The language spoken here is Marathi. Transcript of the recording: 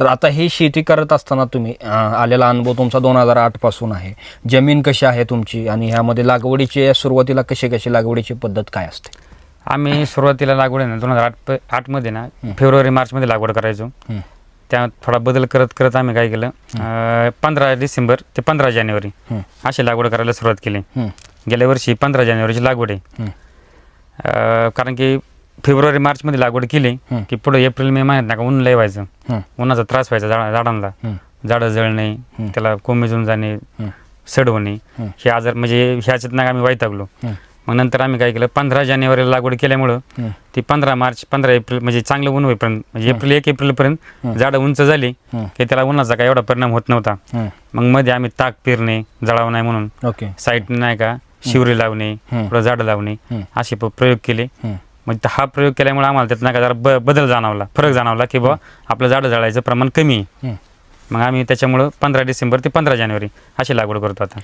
तर आता ही शेती करत असताना तुम्ही आलेला अनुभव तुमचा 2008 पासून आहे. जमीन कशी आहे तुमची आणि ह्यामध्ये लागवडीची सुरुवातीला कशी लागवडीची पद्धत काय असते? आम्ही सुरुवातीला लागवड आहे ना 2008 मध्ये ना फेब्रुवारी मार्चमध्ये लागवड करायचो. त्यात थोडा बदल करत करत आम्ही काय केलं 15 डिसेंबर ते 15 जानेवारी अशी लागवड करायला सुरुवात केली. गेल्या वर्षी 15 जानेवारीची लागवड आहे. कारण की फेब्रुवारी मार्चमध्ये लागवड केली की पुढे एप्रिल मे महिन्यात नका ऊन लय व्हायचं, उन्हाचा त्रास व्हायचा झाडांना, झाडं जळणे, त्याला कोमेजून जाणे, सड होणे, हे आजार म्हणजे ह्याच्यात ना आम्ही वैतागलो. मग नंतर आम्ही काय केलं 15 जानेवारीला लागवड केल्यामुळं ती 15 मार्च 15 एप्रिल म्हणजे चांगलं ऊन होईपर्यंत म्हणजे एप्रिल 1 एप्रिलपर्यंत झाडं उंच झाली की त्याला उन्हाचा काय एवढा परिणाम होत नव्हता. मग मध्ये आम्ही ताक पेरणे जळावं नाही म्हणून साईडने नाही का शिवरी लावणे, पुढं झाडं लावणे असे प्रयोग केले. मग हा प्रयोग केल्यामुळे आम्हाला त्यात नाही का जरा बदल जाणवला, फरक जाणवला की बाबा आपलं झाडं जळायचं प्रमाण कमी आहे. मग आम्ही त्याच्यामुळं 15 डिसेंबर ते 15 जानेवारी अशी लागवड करतो आता.